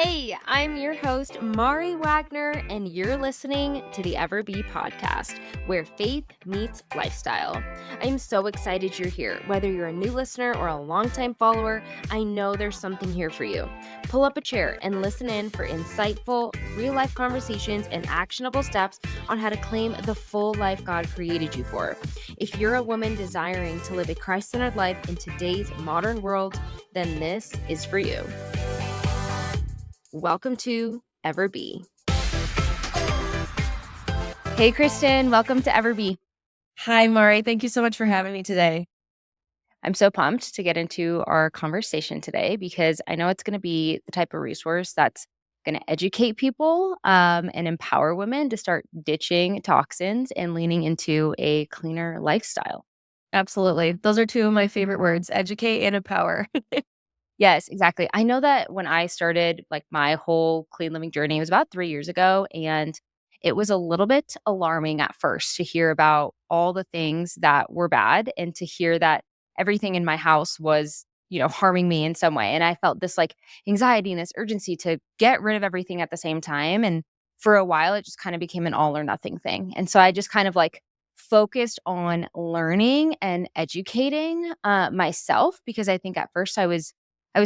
Hey, I'm your host, Mari Wagner, and you're listening to the Ever Be podcast, where faith meets lifestyle. I'm so excited you're here. Whether you're a new listener or a longtime follower, I know there's something here for you. Pull up a chair and listen in for insightful, real-life conversations and actionable steps on how to claim the full life God created you for. If you're a woman desiring to live a Christ-centered life in today's modern world, then this is for you. Welcome to Ever Be. Hey, Kristen, welcome to Ever Be. Hi, Mari. Thank you so much for having me today. I'm so pumped to get into our conversation today because I know it's going to be the type of resource that's going to educate people and empower women to start ditching toxins and leaning into a cleaner lifestyle. Absolutely. Those are two of my favorite words, educate and empower. Yes, exactly. I know that when I started my whole clean living journey, it was about 3 years ago, and it was a little bit alarming at first to hear about all the things that were bad and to hear that everything in my house was, harming me in some way. And I felt this anxiety and this urgency to get rid of everything at the same time. And for a while, it just kind of became an all or nothing thing. And so I just kind of focused on learning and educating myself because I think at first I was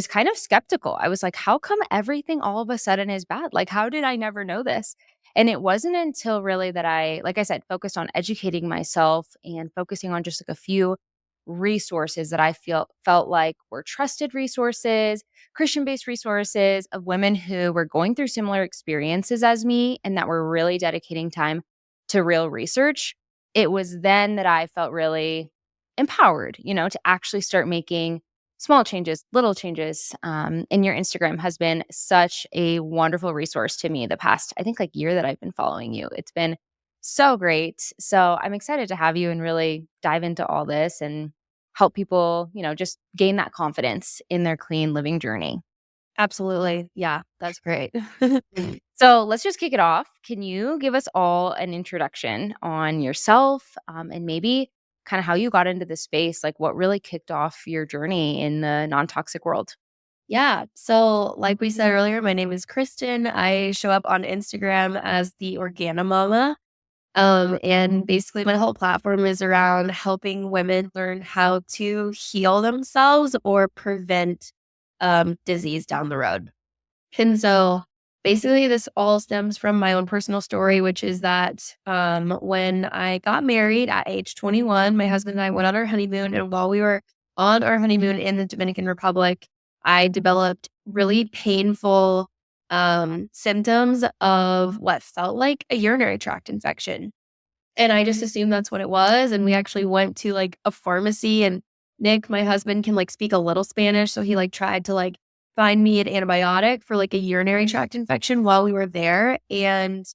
kind of skeptical. I was like, how come everything all of a sudden is bad? How did I never know this? And it wasn't until really that I, like I said, focused on educating myself and focusing on just a few resources that I felt like were trusted resources, Christian-based resources of women who were going through similar experiences as me and that were really dedicating time to real research. It was then that I felt really empowered, to actually start making small changes, little changes. And your Instagram has been such a wonderful resource to me the past, I think, year that I've been following you. It's been so great. So I'm excited to have you and really dive into all this and help people, just gain that confidence in their clean living journey. Absolutely. Yeah, that's great. So let's just kick it off. Can you give us all an introduction on yourself and maybe kind of how you got into this space, what really kicked off your journey in the non-toxic world? Yeah. So, like we said earlier, my name is Kristen. I show up on Instagram as the Organamama. And basically, my whole platform is around helping women learn how to heal themselves or prevent disease down the road. And so basically, this all stems from my own personal story, which is that when I got married at age 21, my husband and I went on our honeymoon. And while we were on our honeymoon in the Dominican Republic, I developed really painful symptoms of what felt like a urinary tract infection. And I just assumed that's what it was. And we actually went to a pharmacy, and Nick, my husband, can speak a little Spanish. So he tried to find me an antibiotic for a urinary tract infection while we were there. And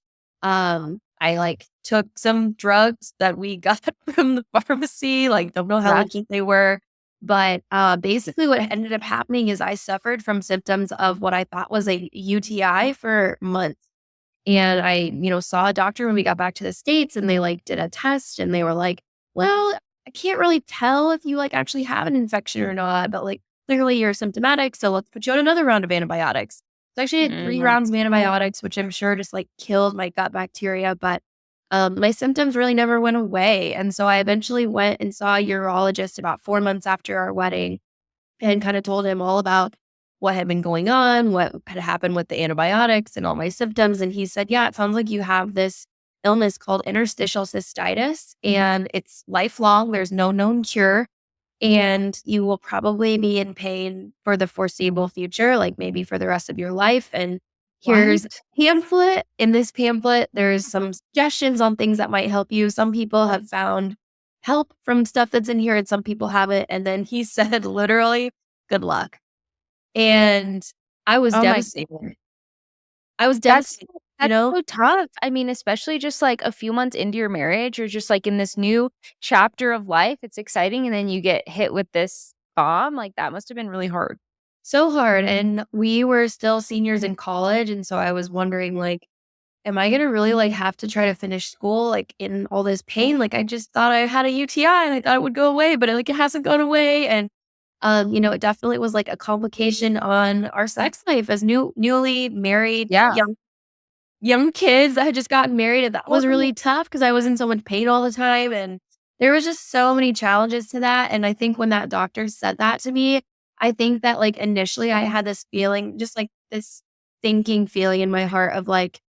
I took some drugs that we got from the pharmacy, don't know how legit they were. But basically what ended up happening is I suffered from symptoms of what I thought was a UTI for months. And I, saw a doctor when we got back to the States, and they did a test, and they were like, well, I can't really tell if you actually have an infection or not, but clearly you're symptomatic. So let's put you on another round of antibiotics. So I actually had 3 rounds of antibiotics, which I'm sure just killed my gut bacteria. But my symptoms really never went away. And so I eventually went and saw a urologist about 4 months after our wedding and kind of told him all about what had been going on, what had happened with the antibiotics and all my symptoms. And he said, yeah, it sounds like you have this illness called interstitial cystitis, and it's lifelong. There's no known cure, and you will probably be in pain for the foreseeable future, maybe for the rest of your life. And here's a pamphlet. In this pamphlet, there's some suggestions on things that might help you. Some people have found help from stuff that's in here, and some people haven't. And then he said, literally, good luck. And I was devastated. I was devastated. That's so tough. I mean, especially just a few months into your marriage or just in this new chapter of life. It's exciting. And then you get hit with this bomb. That must have been really hard. So hard. And we were still seniors in college. And so I was wondering, am I going to really have to try to finish school in all this pain? I just thought I had a UTI and I thought it would go away, but it hasn't gone away. And It definitely was like a complication on our sex life as newly married Yeah. young kids that had just gotten married, and that was Well, really tough because I was in so much pain all the time, and there was just so many challenges to that, and I think when that doctor said that to me, I think that, like, initially I had this feeling, just, like, this thinking feeling in my heart of, like,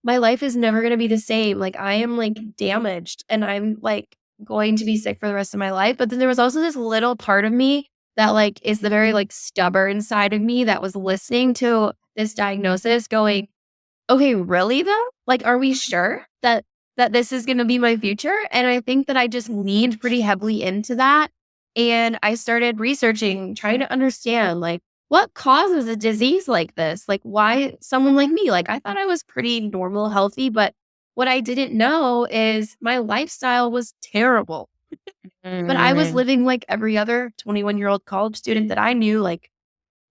my life is never gonna be the same, like, I am, like, damaged, and I'm, like, going to be sick for the rest of my life, but then there was also this little part of me that, like, is the very, like, stubborn side of me that was listening to this diagnosis going, "Okay, really though? Like, are we sure that this is gonna be my future?" And I think that I just leaned pretty heavily into that, and I started researching, trying to understand, like, what causes a disease like this? Like, why someone like me? Like, I thought I was pretty normal, healthy, but what I didn't know is my lifestyle was terrible. But I was mm, living like every other 21-year-old college student that I knew, like,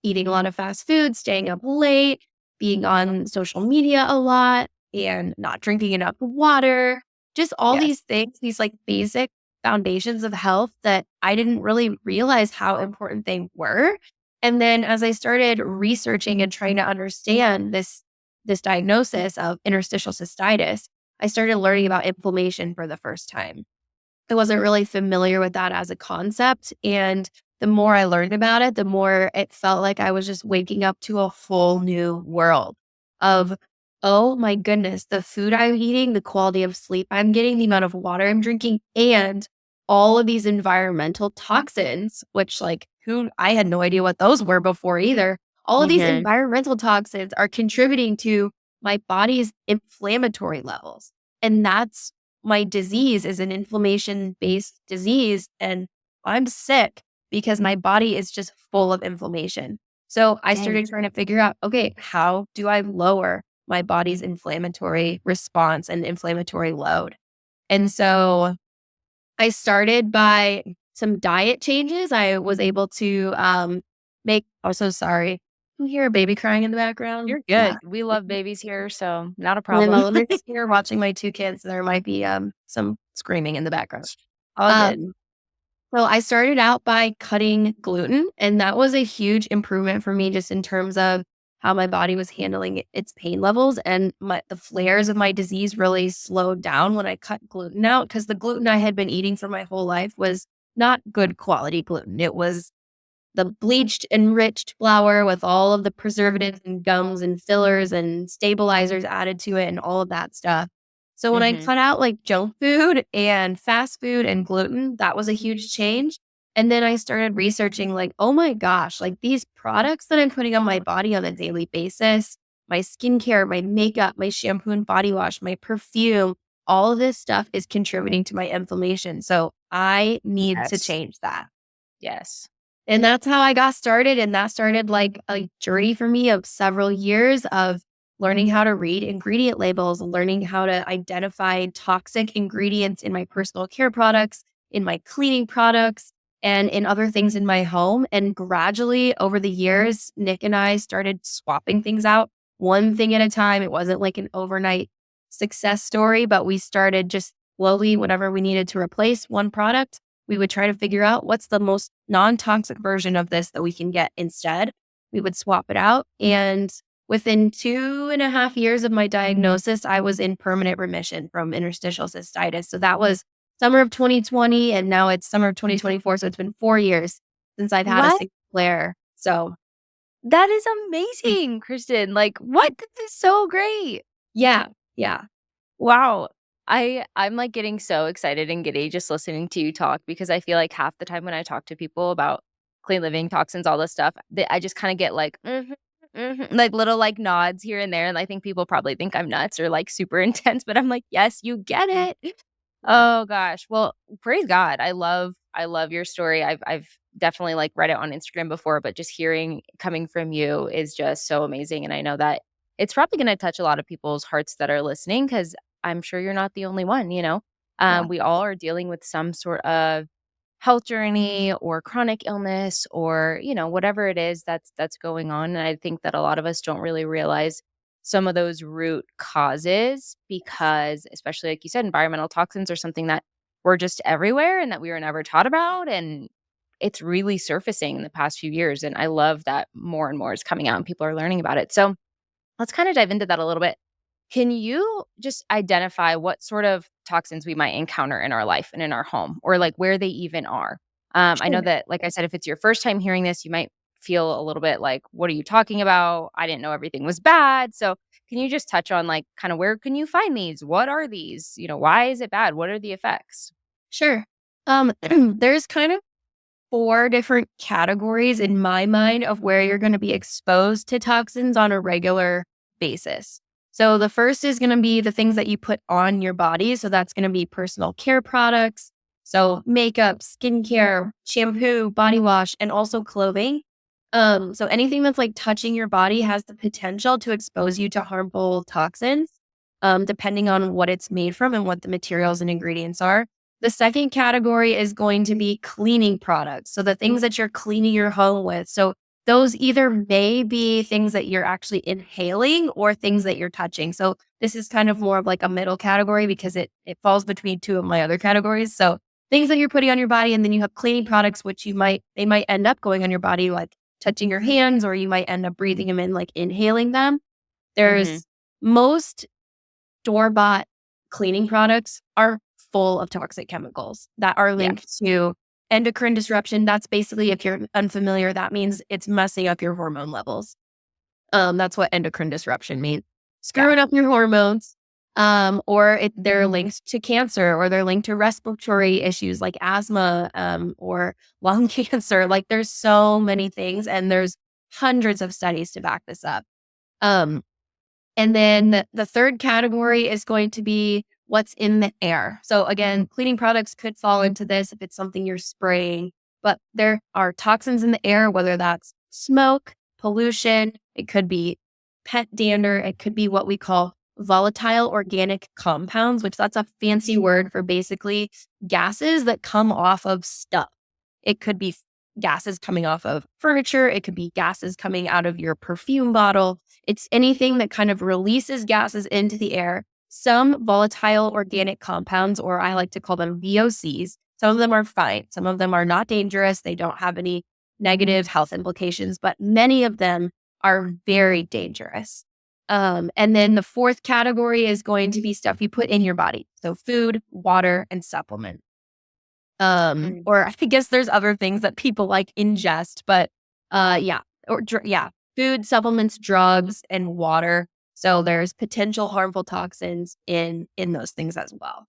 eating a lot of fast food, staying up late, being on social media a lot, and not drinking enough water. Just all yes. these things, these like basic foundations of health that I didn't really realize how important they were. And then as I started researching and trying to understand this diagnosis of interstitial cystitis, I started learning about inflammation for the first time. I wasn't really familiar with that as a concept, and the more I learned about it, the more it felt like I was just waking up to a whole new world of, "Oh my goodness, the food I'm eating, the quality of sleep I'm getting, the amount of water I'm drinking, and all of these environmental toxins," which, like, who I had no idea what those were before either. All of these Mhm. environmental toxins are contributing to my body's inflammatory levels, and that's my disease is an inflammation based disease, and I'm sick because my body is just full of inflammation. So I Dang. started trying to figure out, okay, how do I lower my body's inflammatory response and inflammatory load? And so I started by some diet changes. I was able to make, oh, so sorry. You hear a baby crying in the background? You're Yeah. good. We love babies here, so not a My problem. mom is here watching my 2 kids. There might be, some screaming in the background. All good. Um, so I started out by cutting gluten, and that was a huge improvement for me just in terms of how my body was handling its pain levels, and the flares of my disease really slowed down when I cut gluten out because the gluten I had been eating for my whole life was not good quality gluten. It was the bleached, enriched flour with all of the preservatives and gums and fillers and stabilizers added to it and all of that stuff. So when I Mhm. cut out like junk food and fast food and gluten, that was a huge change. And then I started researching like, oh my gosh, like these products that I'm putting on my body on a daily basis, my skincare, my makeup, my shampoo and body wash, my perfume, all of this stuff is contributing to my inflammation. So I need to Yes. change that. Yes. And that's how I got started, and that started, like, a journey for me of several years of learning how to read ingredient labels, learning how to identify toxic ingredients in my personal care products, in my cleaning products, and in other things in my home, and gradually, over the years, Nick and I started swapping things out one thing at a time. It wasn't like an overnight success story, but we started just slowly whenever we needed to replace one product, we would try to figure out what's the most non-toxic version of this that we can get instead. We would swap it out. And within 2.5 years of my diagnosis, I was in permanent remission from interstitial cystitis. So that was summer of 2020. And now it's summer of 2024. So it's been 4 years since I've had a What? single flare. So That is amazing, Kristen. Like, what? This is so great. yeah, yeah, Wow. I'm, like, getting so excited and giddy just listening to you talk because I feel like half the time when I talk to people about clean living, toxins, all this stuff, that I just kinda get like, "Mhm, mhm," like, little, like, nods here and there, and I think people probably think I'm nuts or, like, super intense, but I'm like, "Yes, you get it." yeah. Oh gosh. Well, praise God. I love your story. I've definitely, like, read it on Instagram before, but just hearing coming from you is just so amazing, and I know that it's probably gonna touch a lot of people's hearts that are listening because. I'm sure you're not the only one, you know? Yeah. We all are dealing with some sort of health journey or chronic illness or, whatever it is that's going on. And I think that a lot of us don't really realize some of those root causes because especially like you said, environmental toxins are something that were just everywhere and that we were never taught about. And it's really surfacing in the past few years, and I love that more and more is coming out and people are learning about it. So, let's kinda dive into that a little bit. Can you just identify what sort of toxins we might encounter in our life and in our home, or like where they even are? I know Sure. that, like I said, if it's your first time hearing this, you might feel a little bit like, what are you talking about? I didn't know everything was bad. So, can you just touch on like kind of where can you find these? What are these? Why is it bad? What are the effects? Sure. There's kind of 4 different categories in my mind of where you're gonna be exposed to toxins on a regular basis. So the first is gonna be the things that you put on your body. So that's gonna be personal care products, so makeup, skincare, shampoo, body wash, and also clothing. So anything that's like touching your body has the potential to expose you to harmful toxins, depending on what it's made from and what the materials and ingredients are. The second category is going to be cleaning products. So the things that you're cleaning your home with. So those either may be things that you're actually inhaling or things that you're touching. So this is kind of more of like a middle category because it falls between two of my other categories. So things that you're putting on your body, and then you have cleaning products, which they might end up going on your body, like touching your hands, or you might end up breathing them in, like inhaling them. Mhm. There's most store-bought cleaning products are full of toxic chemicals that are Yeah. linked to endocrine disruption. That's basically, if you're unfamiliar, that means it's messing up your hormone levels. That's what endocrine disruption means. Yeah. Screwing up your hormones, they're linked to cancer, or they're linked to respiratory issues like asthma, or lung cancer. Like there's so many things, and there's hundreds of studies to back this up. Um, and then the third category is going to be what's in the air. So again, cleaning products could fall into this if it's something you're spraying, but there are toxins in the air, whether that's smoke, pollution, it could be pet dander, it could be what we call volatile organic compounds, which that's a fancy word for basically gases that come off of stuff. It could be gases coming off of furniture, it could be gases coming out of your perfume bottle. It's anything that kind of releases gases into the air. Some volatile organic compounds, or I like to call them VOCs, some of them are fine. Some of them are not dangerous. They don't have any negative health implications, but many of them are very dangerous. And then the fourth category is going to be stuff you put in your body. So food, water, and supplement. Mm. Or I guess there's other things that people like ingest, but yeah, yeah, food, supplements, drugs, and water. So there's potential harmful toxins in those things as well.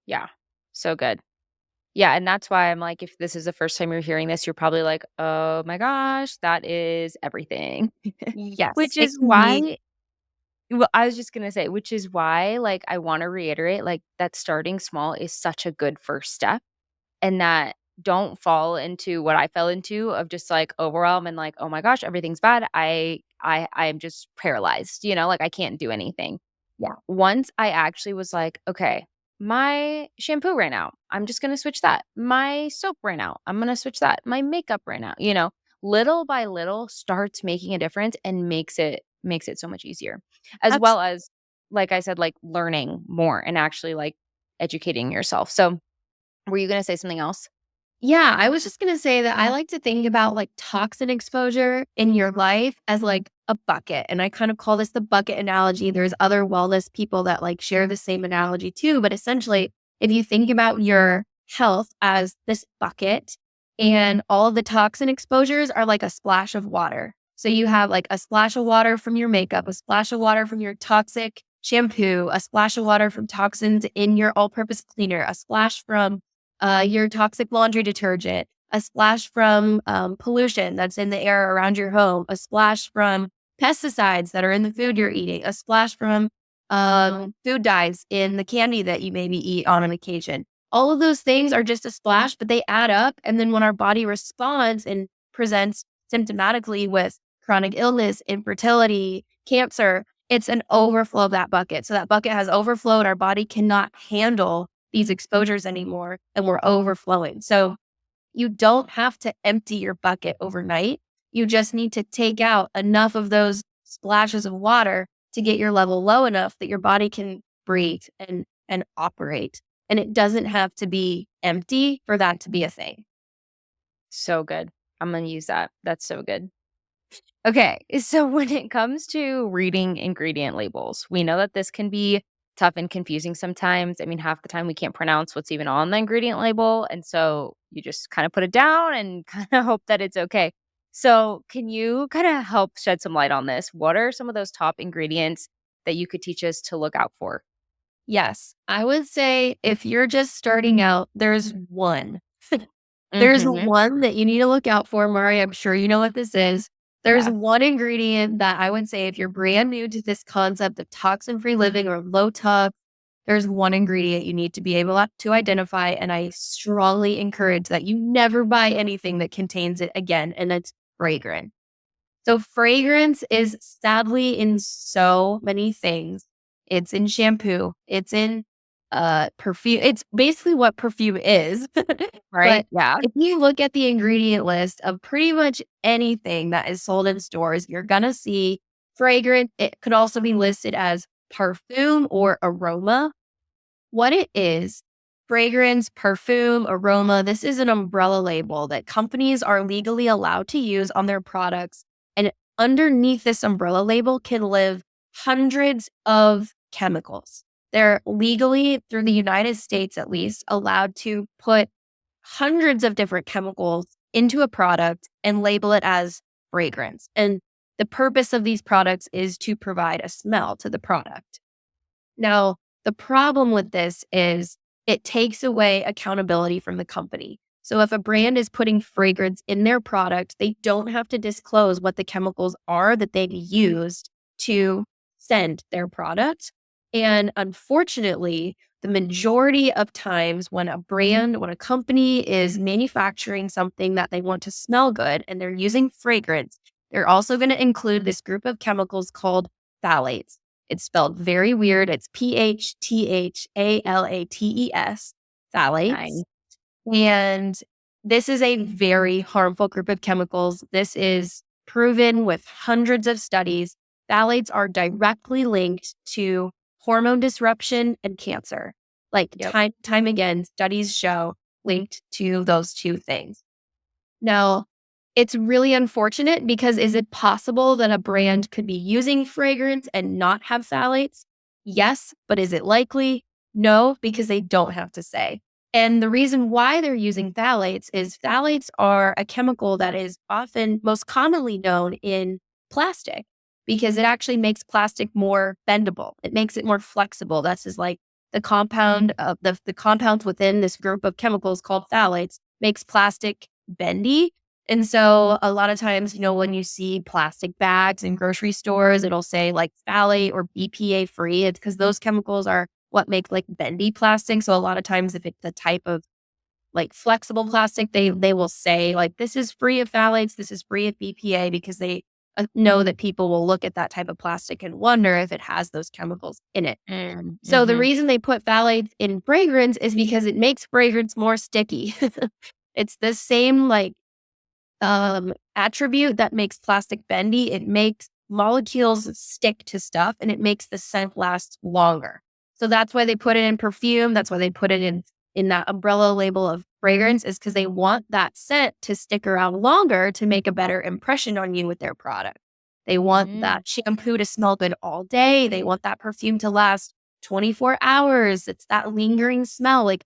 Yeah. So good. Yeah, and that's why I'm like, if this is the first time you're hearing this, you're probably like, "Oh my gosh, that is everything." Yes, Which it is can be. why well, I was just gonna say, which is why, like, I wanna reiterate, like, that starting small is such a good first step, and that don't fall into what I fell into of just, like, overwhelm and, like, "Oh my gosh, everything's bad. I'm just paralyzed," like, I can't do anything. Yeah, Once I actually was like, "Okay, my shampoo ran out. I'm just gonna switch that. My soap ran out. I'm gonna switch that. My makeup ran out." Little by little starts making a difference and makes it so much easier. As well absolutely. as, like I said, like, learning more and actually, like, educating yourself. So, were you gonna say something else? Yeah, I was just going to say that I like to think about like toxin exposure in your life as like a bucket. And I kind of call this the bucket analogy. There's other wellness people that like share the same analogy too. But essentially, if you think about your health as this bucket, and all of the toxin exposures are like a splash of water. So you have like a splash of water from your makeup, a splash of water from your toxic shampoo, a splash of water from toxins in your all purpose cleaner, a splash from your toxic laundry detergent, a splash from pollution that's in the air around your home, a splash from pesticides that are in the food you're eating, a splash from food dyes in the candy that you maybe eat on an occasion. All of those things are just a splash, but they add up. And then when our body responds and presents symptomatically with chronic illness, infertility, cancer, it's an overflow of that bucket. So that bucket has overflowed. Our body cannot handle these exposures anymore, and we're overflowing. So you don't have to empty your bucket overnight. You just need to take out enough of those splashes of water to get your level low enough that your body can breathe and operate. And it doesn't have to be empty for that to be a thing. So good. I'm gonna use that. That's so good. Okay, so when it comes to reading ingredient labels, we know that this can be tough and confusing sometimes. I mean, half the time we can't pronounce what's even on the ingredient label. And so you just kind of put it down and kind of hope that it's okay. So, can you kind of help shed some light on this? What are some of those top ingredients that you could teach us to look out for? Yes, I would say if you're just starting out, there's one. There's Hmm. one that you need to look out for, Mari. I'm sure you know what this is. There's Yeah. one ingredient that I would say if you're brand new to this concept of toxin-free living or low tox, there's one ingredient you need to be able to identify. And I strongly encourage that you never buy anything that contains it again, and it's fragrance. So fragrance is sadly in so many things. It's in shampoo. It's in perfume. It's basically what perfume is. Right. But Yeah. if you look at the ingredient list of pretty much anything that is sold in stores, you're gonna see fragrance. It could also be listed as perfume or aroma. What it is, fragrance, perfume, aroma, this is an umbrella label that companies are legally allowed to use on their products. And underneath this umbrella label can live hundreds of chemicals. They're legally, through the United States at least, allowed to put hundreds of different chemicals into a product and label it as fragrance. And the purpose of these products is to provide a smell to the product. Now, the problem with this is it takes away accountability from the company. So if a brand is putting fragrance in their product, they don't have to disclose what the chemicals are that they've used to send their product. And unfortunately, the majority of times when a brand, when a company is manufacturing something that they want to smell good and they're using fragrance, they're also going to include this group of chemicals called phthalates. It's spelled very weird. It's PHTHALATES, phthalates. Nice. And this is a very harmful group of chemicals. This is proven with hundreds of studies. Phthalates are directly linked to hormone disruption and cancer. Like Yep. time again, studies show linked to those two things. Now, it's really unfortunate because is it possible that a brand could be using fragrance and not have phthalates? Yes, but is it likely? No, because they don't have to say. And the reason why they're using phthalates is phthalates are a chemical that is often most commonly known in plastic because it actually makes plastic more bendable. It makes it more flexible. That's just like the compound of the compounds within this group of chemicals called phthalates makes plastic bendy. And so a lot of times, when you see plastic bags in grocery stores, it'll say like phthalate or BPA free. It's because those chemicals are what make like bendy plastic. So a lot of times if it's the type of like flexible plastic, they will say like this is free of phthalates, this is free of BPA because they know that people will look at that type of plastic and wonder if it has those chemicals in it. So the Mm-hmm. reason they put phthalates in fragrance is because it makes fragrance more sticky. It's the same like attribute that makes plastic bendy. It makes molecules stick to stuff and it makes the scent last longer. So that's why they put it in perfume. That's why they put it in that umbrella label of fragrance is because they want that scent to stick around longer to make a better impression on you with their product. They want Mm. that shampoo to smell good all day. They want that perfume to last 24 hours. It's that lingering smell. Like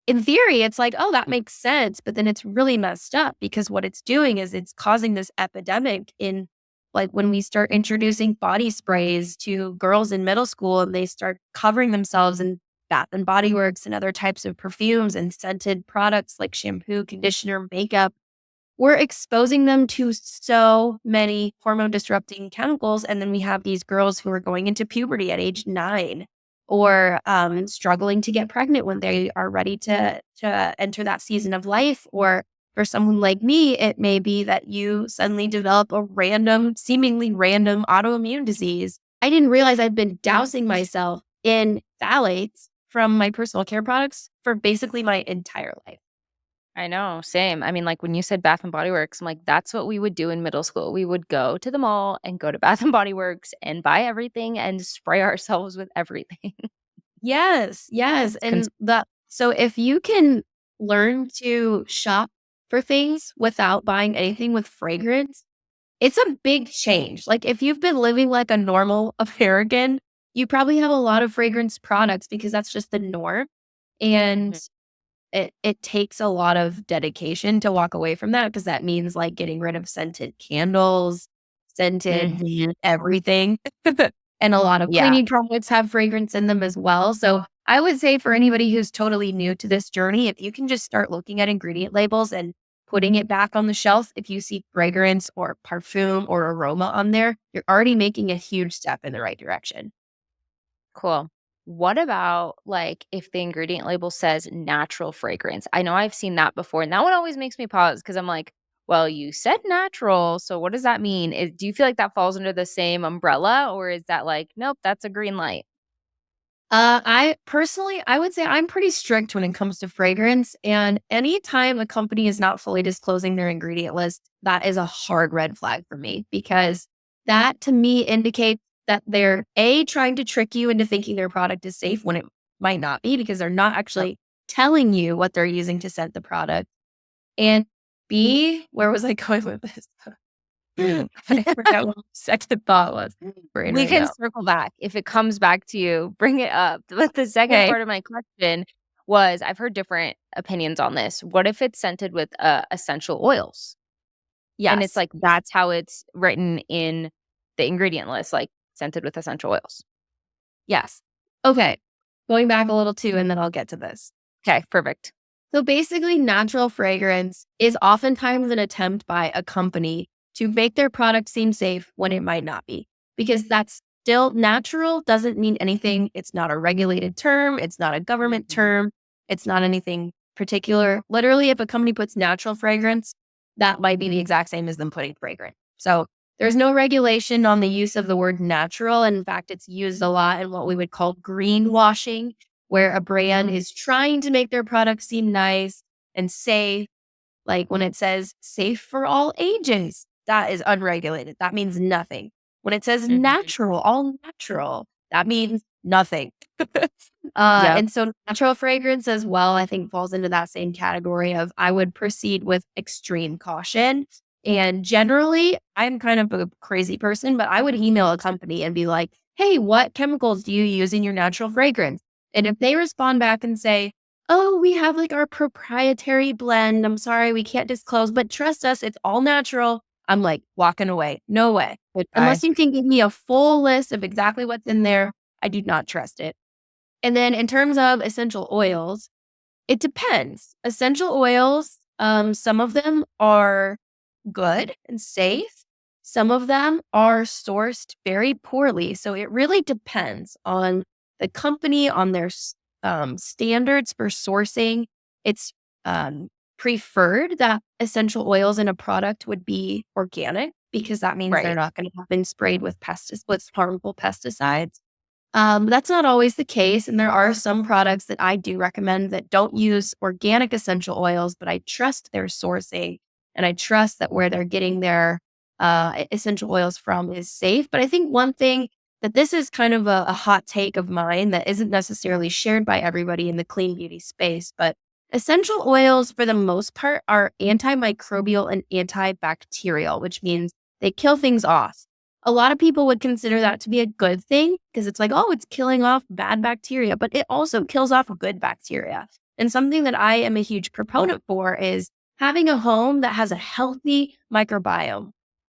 in theory, it's like, oh, that makes sense. But then it's really messed up because what it's doing is it's causing this epidemic in like when we start introducing body sprays to girls in middle school and they start covering themselves in Bath and Body Works and other types of perfumes and scented products like shampoo, conditioner, makeup. We're exposing them to so many hormone disrupting chemicals. And then we have these girls who are going into puberty at age 9 or struggling to get pregnant when they are ready to enter that season of life. Or for someone like me, it may be that you suddenly develop a seemingly random autoimmune disease. I didn't realize I'd been dousing myself in phthalates from my personal care products for basically my entire life. I know, same. I mean, like, when you said Bath& and Body Works, I'm like, that's what we would do in middle school. We would go to the mall and go to Bath& and Body Works and buy everything and spray ourselves with everything. Yes, yes, Cons so if you can learn to shop for things without buying anything with fragrance, it's a big change. Like if you've been living like a normal American, you probably have a lot of fragrance products because that's just the norm. And Mhm. it takes a lot of dedication to walk away from that because that means like getting rid of scented candles, scented Mhm. everything. And a lot of Yeah, cleaning products have fragrance in them as well. So I would say for anybody who's totally new to this journey, if you can just start looking at ingredient labels and putting it back on the shelf, if you see fragrance or parfum or aroma on there, you're already making a huge step in the right direction. cool. What about, like, if the ingredient label says natural fragrance? I know I've seen that before, and that one always makes me pause because 'cause I'm like, "Well, you said natural, so what does that mean?" Do you feel like that falls under the same umbrella, or is that like, "Nope, that's a green light?" I personally, I would say I'm pretty strict when it comes to fragrance. And anytime a company is not fully disclosing their ingredient list, that is a hard red flag for me because that to me indicates that they're A, trying to trick you into thinking their product is safe when it might not be because they're not Yep. actually telling you what they're using to scent the product. And B, where was I going with this? I forgot what my second thought was. Brain We right can now. circle back. If it comes back to you, bring it up. But the second Okay. part of my question was, I've heard different opinions on this. What if it's scented with, essential oils? And it's Yes. like, that's how it's written in the ingredient list, like, scented with essential oils. Yes. Okay. Going back a little too, and then I'll get to this. Okay, perfect. So basically, natural fragrance is oftentimes an attempt by a company to make their product seem safe when it might not be, because that's still natural, doesn't mean anything. It's not a regulated term, it's not a government Mhm. term, it's not anything particular. Literally, if a company puts natural fragrance, that might be the exact same as them putting fragrant. So there's no regulation on the use of the word natural. And in fact, it's used a lot in what we would call greenwashing, where a brand is trying to make their product seem nice and safe. Like when it says safe for all ages, that is unregulated. That means nothing. When it says Mhm. natural, all natural, that means nothing. Yep. And so natural fragrance as well, I think falls into that same category of I would proceed with extreme caution. And generally, I'm kind of a crazy person, but I would email a company and be like, hey, what chemicals do you use in your natural fragrance? And if they respond back and say, oh, we have like our proprietary blend. I'm sorry, we can't disclose, but trust us, it's all natural. I'm like walking away. No way. Goodbye. Unless you can give me a full list of exactly what's in there, I do not trust it. And then in terms of essential oils, it depends. Essential oils, some of them are good and safe. Some of them are sourced very poorly. So it really depends on the company, on their standards for sourcing. It's um, preferred that essential oils in a product would be organic because that means they're Right. not going to have been sprayed with with harmful pesticides. That's not always the case. And there are some products that I do recommend that don't use organic essential oils, but I trust their sourcing and I trust that where they're getting their essential oils from is safe. But I think one thing that this is kind of a hot take of mine that isn't necessarily shared by everybody in the clean beauty space, but essential oils, for the most part, are antimicrobial and antibacterial, which means they kill things off. A lot of people would consider that to be a good thing because it's like, oh, it's killing off bad bacteria, but it also kills off good bacteria. And something that I am a huge proponent for is having a home that has a healthy microbiome,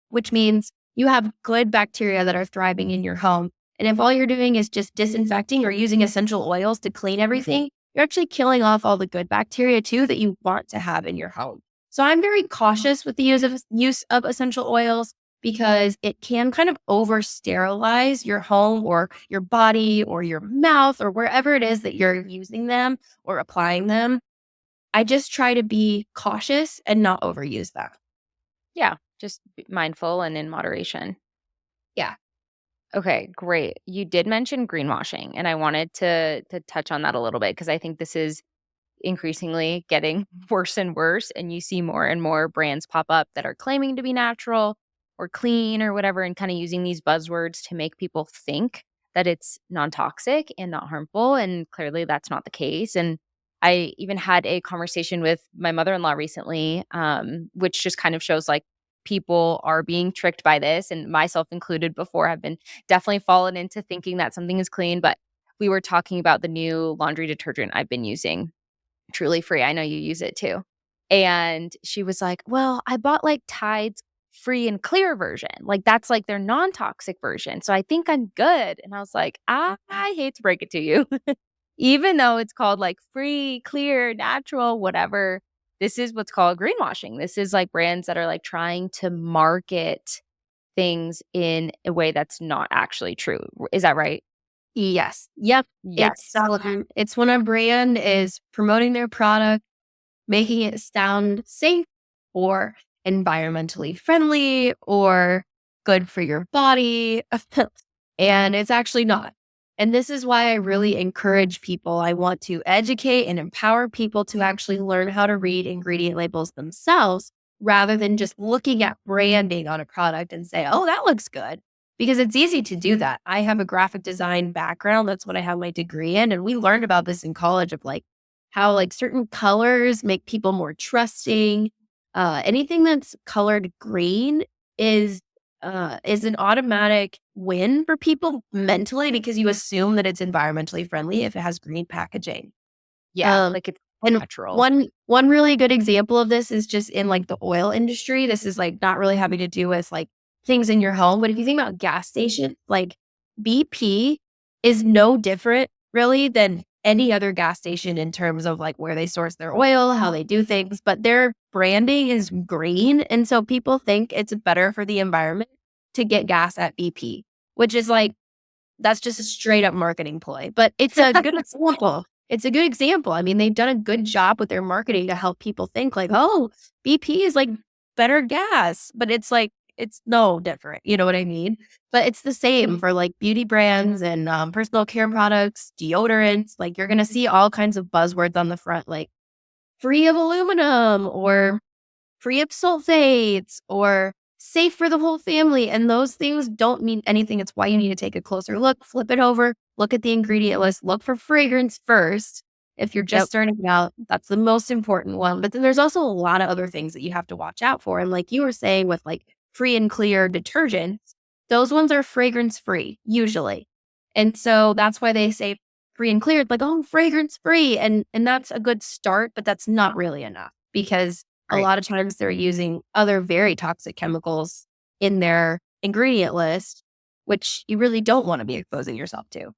which means you have good bacteria that are thriving in your home. And if all you're doing is just disinfecting or using essential oils to clean everything, you're actually killing off all the good bacteria too that you want to have in your home. So I'm very cautious with the use of essential oils because it can kind of over sterilize your home or your body or your mouth or wherever it is that you're using them or applying them. I just try to be cautious and not overuse them. Yeah, just be mindful and in moderation. Yeah. Okay, great. You did mention greenwashing, and I wanted to touch on that a little bit because I think this is increasingly getting worse and worse, and you see more and more brands pop up that are claiming to be natural or clean or whatever, and kinda using these buzzwords to make people think that it's non-toxic and not harmful, and clearly that's not the case, and I even had a conversation with my mother-in-law recently, which just kind of shows, like, people are being tricked by this, and myself included before have been definitely fallen into thinking that something is clean, but we were talking about the new laundry detergent I've been using, Truly Free. I know you use it too. And she was like, "Well, I bought, like, Tide's free and clear version, like, that's, like, their non-toxic version, so I think I'm good." And I was like, I hate to break it to you." Even though it's called, like, free, clear, natural, whatever, this is what's called greenwashing. This is, like, brands that are, like, trying to market things in a way that's not actually true. Is that right? Yes. Yep. Yes. It's when a brand is promoting their product, making it sound safe or environmentally friendly or good for your body. And it's actually not. And this is why I really encourage people. I want to educate and empower people to actually learn how to read ingredient labels themselves rather than just looking at branding on a product and say, oh, that looks good. Because it's easy to do that. I have a graphic design background. That's what I have my degree in. And we learned about this in college of like how like certain colors make people more trusting. Anything that's colored green is is an automatic win for people mentally because you assume that it's environmentally friendly if it has green packaging. Yeah, Um, like, it's and natural. one really good example of this is just in like the oil industry. This is like not really having to do with like things in your home, but if you think about gas stations, like BP is no different really than any other gas station in terms of like where they source their oil, how they do things, but their branding is green. And so people think it's better for the environment to get gas at BP, which is like that's just a straight up marketing ploy, but it's a good example. It's a good example. I mean, they've done a good job with their marketing to help people think like, "Oh, BP is like better gas," but it's like it's no different. You know what I mean? But it's the same for like beauty brands and personal care products, deodorants. Like you're gonna see all kinds of buzzwords on the front, like free of aluminum or free of sulfates or safe for the whole family. And those things don't mean anything. It's why you need to take a closer look, flip it over, look at the ingredient list, look for fragrance first. If you're just Yep. starting out, that's the most important one. But then there's also a lot of other things that you have to watch out for. And like you were saying with like free and clear detergents, those ones are fragrance free usually. And so that's why they say free and clear. It's like, oh, fragrance free. And that's a good start, but that's not really enough because a Right. lot of times they're using other very toxic chemicals in their ingredient list, which you really don't want to be exposing yourself to.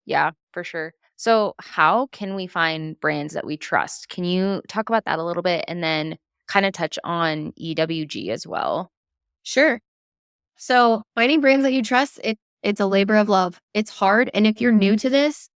Yeah, for sure. So, how can we find brands that we trust? Can you talk about that a little bit and then kinda touch on EWG as well? Sure. So finding brands that you trust, it's a labor of love. It's hard. And if you're new to this,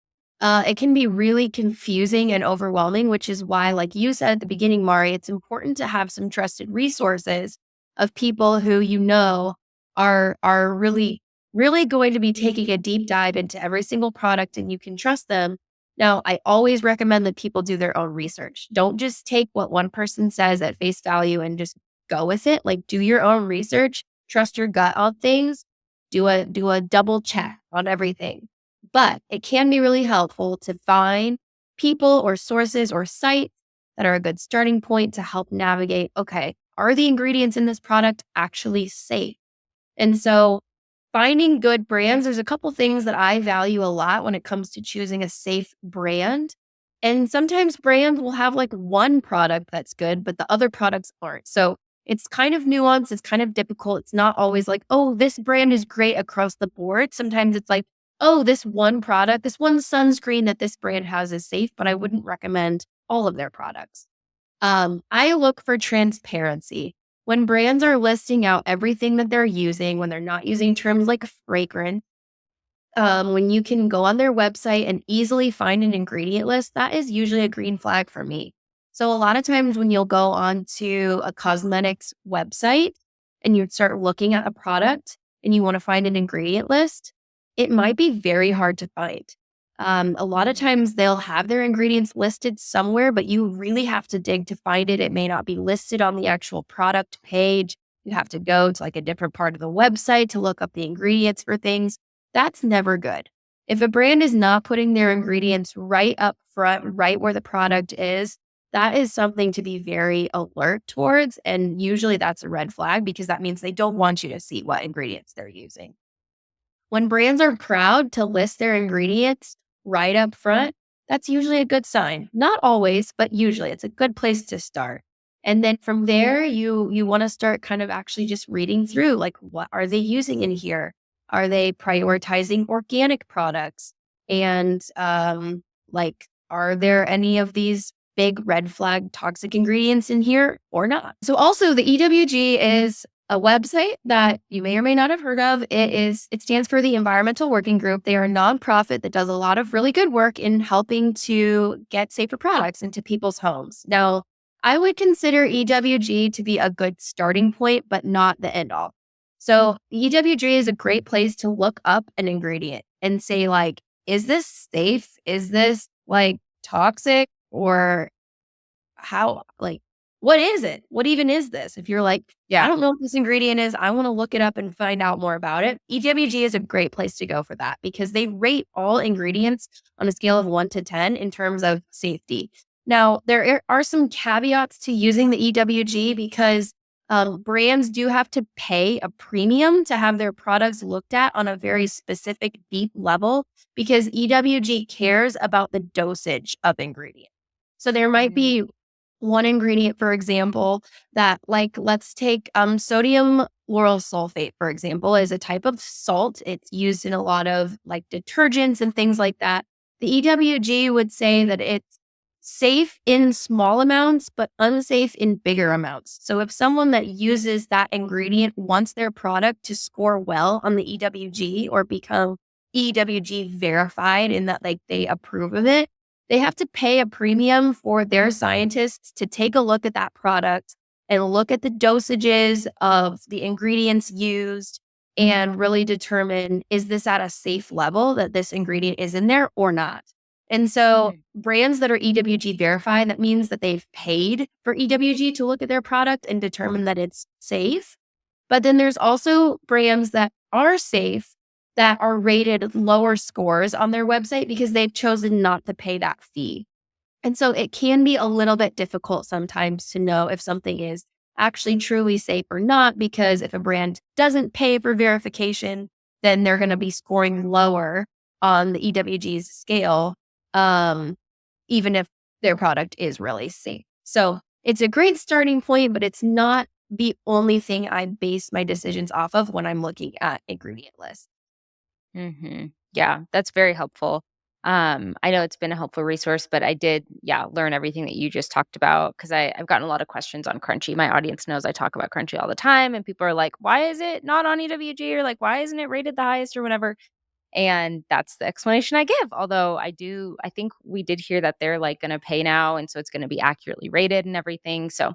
it can be really confusing and overwhelming, which is why, like you said at the beginning, Mari, it's important to have some trusted resources of people who you know are really, really going to be taking a deep dive into every single product and you can trust them. Now, I always recommend that people do their own research. Don't just take what one person says at face value and just go with it. Like do your own research, trust your gut on things, do a double check on everything. But it can be really helpful to find people or sources or sites that are a good starting point to help navigate, okay, are the ingredients in this product actually safe? And so finding good brands, there's a couple things that I value a lot when it comes to choosing a safe brand. And sometimes brands will have like one product that's good, but the other products aren't. So it's kind of nuanced. It's kind of difficult. It's not always like, oh, this brand is great across the board. Sometimes it's like, oh, this one product, this one sunscreen that this brand has is safe, but I wouldn't recommend all of their products. I look for transparency. When brands are listing out everything that they're using, when they're not using terms like fragrance, when you can go on their website and easily find an ingredient list, that is usually a green flag for me. So, a lot of times when you'll go onto a cosmetics website and you start looking at a product and you want to find an ingredient list, it might be very hard to find. A lot of times they'll have their ingredients listed somewhere, but you really have to dig to find it. It may not be listed on the actual product page. You have to go to like a different part of the website to look up the ingredients for things. That's never good. If a brand is not putting their ingredients right up front, right where the product is, that is something to be very alert towards. And usually that's a red flag because that means they don't want you to see what ingredients they're using. When brands are proud to list their ingredients right up front, that's usually a good sign. Not always, but usually it's a good place to start. And then from there, you want to start kind of actually just reading through like what are they using in here? Are they prioritizing organic products? And like are there any of these big red flag toxic ingredients in here or not? So also the EWG is a website that you may or may not have heard of. It stands for the Environmental Working Group. They are a nonprofit that does a lot of really good work in helping to get safer products into people's homes. Now, I would consider EWG to be a good starting point, but not the end all. So EWG is a great place to look up an ingredient and say, like, is this safe? Is this like toxic? Or how, like, what is it? What even is this? If you're like, I Yeah. don't know what this ingredient is, I want to look it up and find out more about it. EWG is a great place to go for that because they rate all ingredients on a scale of 1 to 10 in terms of safety. Now, there are some caveats to using the EWG because brands do have to pay a premium to have their products looked at on a very specific, deep level because EWG cares about the dosage of ingredients. So there might Mhm. be one ingredient, for example, that like let's take sodium lauryl sulfate, for example, is a type of salt. It's used in a lot of like detergents and things like that. The EWG would say that it's safe in small amounts, but unsafe in bigger amounts. So if someone that uses that ingredient wants their product to score well on the EWG or become EWG verified in that like they approve of it, they have to pay a premium for their scientists to take a look at that product and look at the dosages of the ingredients used and really determine, is this at a safe level that this ingredient is in there or not? And so Mhm. brands that are EWG verified, that means that they've paid for EWG to look at their product and determine that it's safe. But then there's also brands that are safe that are rated lower scores on their website because they've chosen not to pay that fee. And so it can be a little bit difficult sometimes to know if something is actually truly safe or not, because if a brand doesn't pay for verification, then they're going to be scoring lower on the EWG's scale, um, even if their product is really safe. So it's a great starting point, but it's not the only thing I base my decisions off of when I'm looking at ingredient lists. Mhm. Yeah, that's very helpful. I know it's been a helpful resource, but I did, yeah, learn everything that you just talked about because I've gotten a lot of questions on Crunchy. My audience knows I talk about Crunchy all the time, and people are like, "Why is it not on EWG?" Or like, "Why isn't it rated the highest?" or whatever. And that's the explanation I give. Although I think we did hear that they're like going to pay now, and so it's going to be accurately rated and everything. So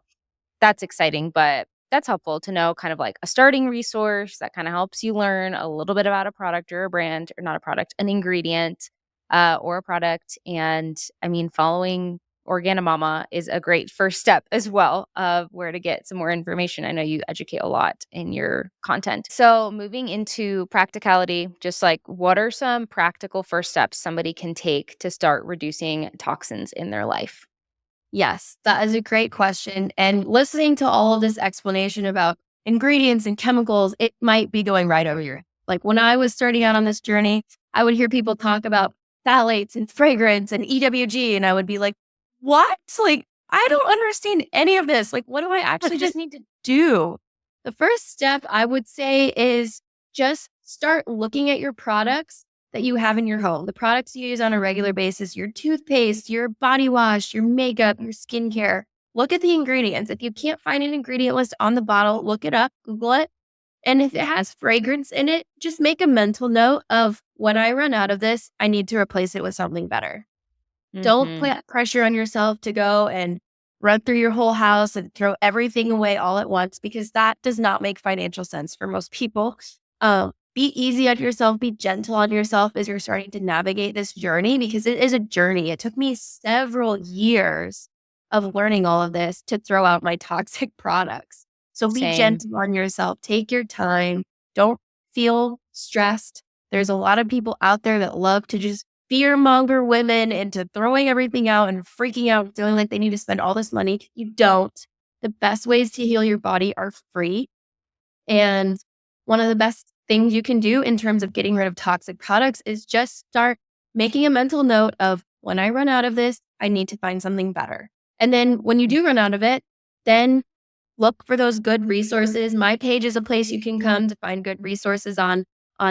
that's exciting, but that's helpful to know kind of like a starting resource that kind of helps you learn a little bit about a product or a brand or not a product, an ingredient or a product. And I mean, following Organimama is a great first step as well of where to get some more information. I know you educate a lot in your content. So, moving into practicality, just like what are some practical first steps somebody can take to start reducing toxins in their life? Yes, that is a great question. And listening to all of this explanation about ingredients and chemicals, it might be going right over your head. Like when I was starting out on this journey, I would hear people talk about phthalates and fragrance and EWG, and I would be like, what? Like, I don't understand any of this. Like, what do I actually just need to do? The first step I would say is just start looking at your products that you have in your home, the products you use on a regular basis, your toothpaste, your body wash, your makeup, your skincare. Look at the ingredients. If you can't find an ingredient list on the bottle, look it up, Google it. And if it has fragrance in it, just make a mental note of when I run out of this, I need to replace it with something better. Don't Mhm. put pressure on yourself to go and run through your whole house and throw everything away all at once because that does not make financial sense for most people. Be easy on yourself, be gentle on yourself as you're starting to navigate this journey because it is a journey. It took me several years of learning all of this to throw out my toxic products. So be Same. gentle on yourself. Take your time. Don't feel stressed. There's a lot of people out there that love to just fear monger women into throwing everything out and freaking out, feeling like they need to spend all this money. You don't. The best ways to heal your body are free. And one of the best things you can do in terms of getting rid of toxic products is just start making a mental note of when I run out of this, I need to find something better. And then when you do run out of it, then look for those good resources. My page is a place you can come to find good resources on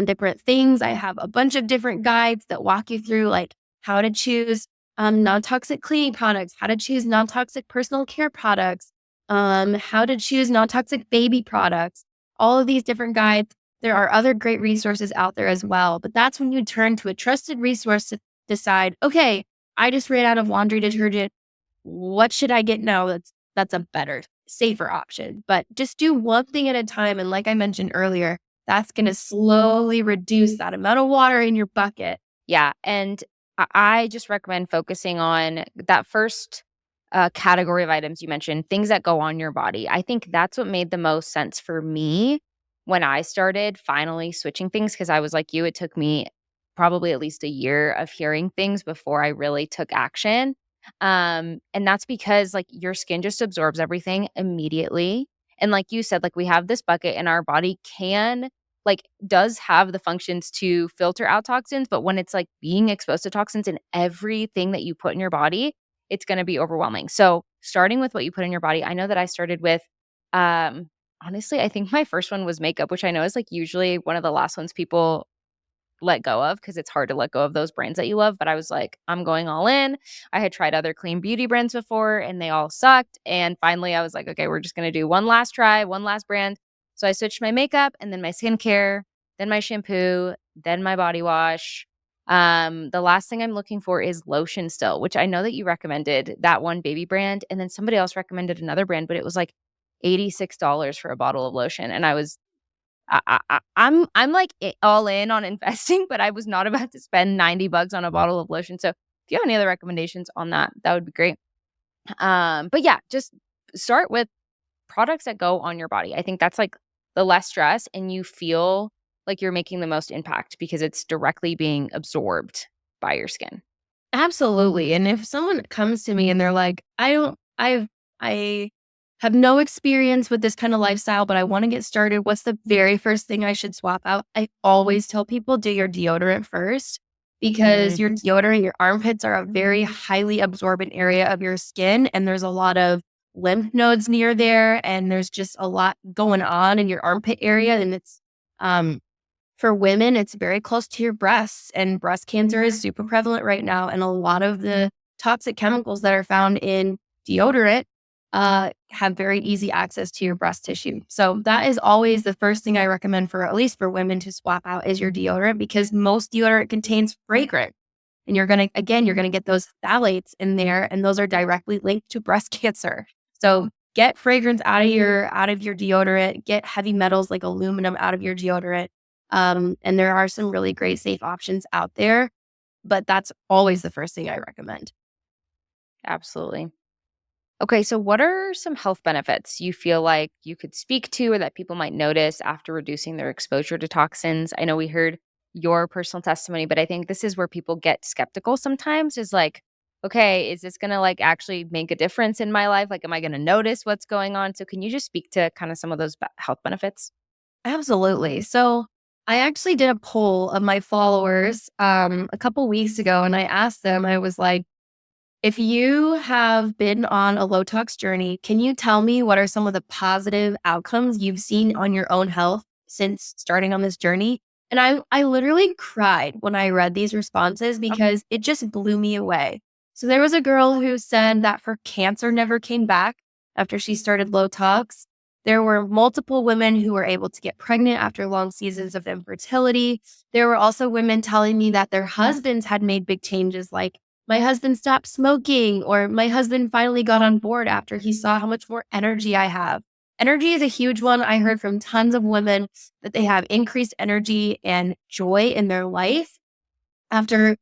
different things. I have a bunch of different guides that walk you through like how to choose non-toxic cleaning products, how to choose non-toxic personal care products, how to choose non-toxic baby products, all of these different guides. There are other great resources out there as well, but that's when you turn to a trusted resource to decide, okay, I just ran out of laundry detergent. What should I get now that's a better, safer option? But just do one thing at a time. And like I mentioned earlier, that's going to slowly reduce that amount of water in your bucket. Yeah, and I just recommend focusing on that first, category of items you mentioned, things that go on your body. I think that's what made the most sense for me when I started finally switching things. Because I was like you, it took me probably at least a year of hearing things before I really took action, and that's because, like, your skin just absorbs everything immediately, and like you said, like, we have this bucket and our body can does have the functions to filter out toxins, but when it's, like, being exposed to toxins in everything that you put in your body, it's gonna be overwhelming. So, starting with what you put in your body, I know that I started with, honestly, I think my first one was makeup, which I know is, like, usually one of the last ones people let go of because it's hard to let go of those brands that you love, but I was like, "I'm going all in." I had tried other clean beauty brands before, and they all sucked, and finally, I was like, "Okay, we're just gonna do one last try, one last brand." So I switched my makeup, and then my skincare, then my shampoo, then my body wash. The last thing I'm looking for is lotion still, which I know that you recommended that one baby brand, and then somebody else recommended another brand, but it was, like, $86 for a bottle of lotion, and I was I'm like all in on investing, but I was not about to spend $90 on a bottle of lotion. So if you have any other recommendations on that, that would be great. But yeah, just start with products that go on your body. I think that's like the less stress and you feel like you're making the most impact because it's directly being absorbed by your skin. Absolutely. And if someone comes to me and they're like, I have no experience with this kind of lifestyle, but I want to get started, what's the very first thing I should swap out? I always tell people do your deodorant first because Mm, your deodorant, your armpits are a very highly absorbent area of your skin. And there's a lot of lymph nodes near there. And there's just a lot going on in your armpit area. And it's, um, for women, it's very close to your breasts, and breast cancer is super prevalent right now. And a lot of the toxic chemicals that are found in deodorant have very easy access to your breast tissue. So that is always the first thing I recommend for at least for women to swap out is your deodorant because most deodorant contains fragrance. And you're gonna get those phthalates in there, and those are directly linked to breast cancer. So get fragrance out of your deodorant, get heavy metals like aluminum out of your deodorant. And there are some really great safe options out there, but that's always the first thing I recommend. absolutely. Okay, so what are some health benefits you feel like you could speak to or that people might notice after reducing their exposure to toxins? I know we heard your personal testimony, but I think this is where people get skeptical sometimes is like, okay, is this going to like actually make a difference in my life? Like, am I going to notice what's going on? So, can you just speak to kind of some of those health benefits? Absolutely. So I actually did a poll of my followers a couple weeks ago, and I asked them, I was like, if you have been on a low tox journey, can you tell me what are some of the positive outcomes you've seen on your own health since starting on this journey? And I literally cried when I read these responses because it just blew me away. So there was a girl who said that her cancer never came back after she started low tox. There were multiple women who were able to get pregnant after long seasons of infertility. There were also women telling me that their husbands had made big changes like my husband stopped smoking, or my husband finally got on board after he saw how much more energy I have. Energy is a huge one. I heard from tons of women that they have increased energy and joy in their life after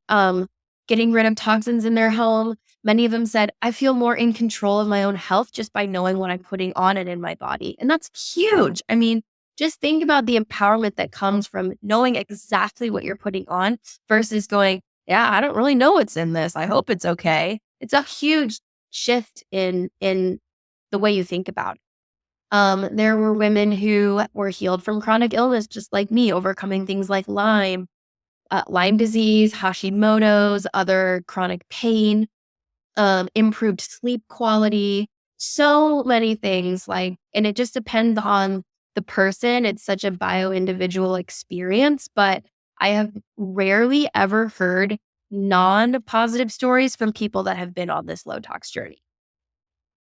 getting rid of toxins in their home. Many of them said, I feel more in control of my own health just by knowing what I'm putting on and in my body. And that's huge. I mean, just think about the empowerment that comes from knowing exactly what you're putting on versus going, yeah, I don't really know what's in this. I hope it's okay. It's a huge shift in the way you think about it. There were women who were healed from chronic illness, just like me, overcoming things like Lyme disease, Hashimoto's, other chronic pain, improved sleep quality, so many things. And it just depends on the person. It's such a bio individual experience, but I have rarely ever heard non positive stories from people that have been on this low tox journey.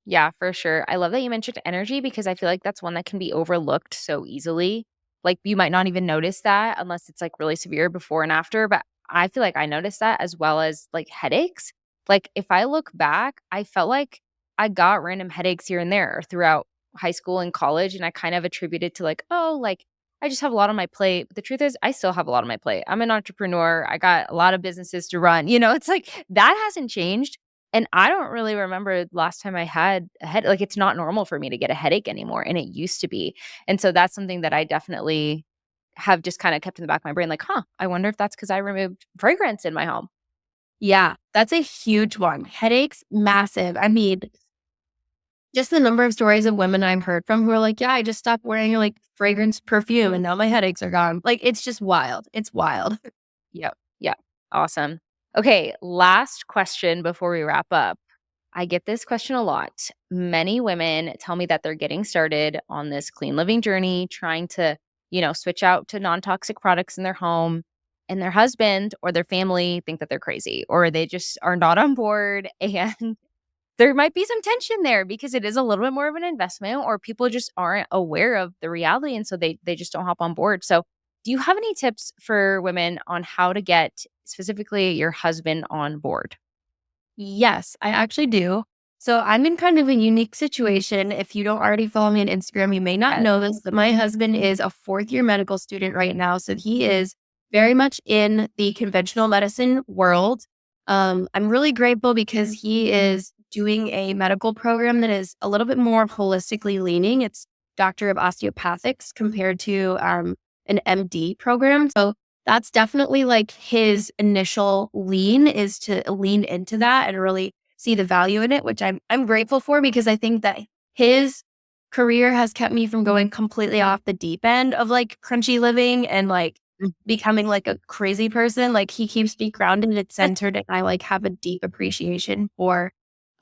Yeah, for sure. I love that you mentioned energy because I feel like that's one that can be overlooked so easily. Like you might not even notice that unless it's like really severe before and after, but I feel like I noticed that as well as like headaches. Like if I look back, I felt like I got random headaches here and there throughout high school and college and I kind of attributed to like, oh, like I just have a lot on my plate. But the truth is I still have a lot on my plate. I'm an entrepreneur. I got a lot of businesses to run. It's like that hasn't changed and I don't really remember the last time I had a head like, it's not normal for me to get a headache anymore, and it used to be. And so that's something that I definitely have just kinda kept in the back of my brain, like, "Huh, I wonder if that's because I removed fragrance in my home." Yeah, that's a huge one. Headaches, massive. I mean, just the number of stories of women I've heard from who are like, yeah, I just stopped wearing like fragrance perfume and now my headaches are gone. Like, it's just wild. It's wild. Yep, yep. Awesome. Okay, last question before we wrap up. I get this question a lot. Many women tell me that they're getting started on this clean living journey, trying to, switch out to non toxic products in their home. And their husband or their family think that they're crazy or they just are not on board. And there might be some tension there because it is a little bit more of an investment or people just aren't aware of the reality. And so they just don't hop on board. So, do you have any tips for women on how to get specifically your husband on board? Yes, I actually do. So I'm in kind of a unique situation. If you don't already follow me on Instagram, you may not Yes. know this, but my husband is a fourth year medical student right now. So he is very much in the conventional medicine world. I'm really grateful because he is doing a medical program that is a little bit more holistically leaning. It's Doctor of Osteopathics compared to an MD program. So that's definitely like his initial lean is to lean into that and really see the value in it, which I'm grateful for because I think that his career has kept me from going completely off the deep end of like crunchy living and like becoming like a crazy person. Like he keeps me grounded and centered and I like have a deep appreciation for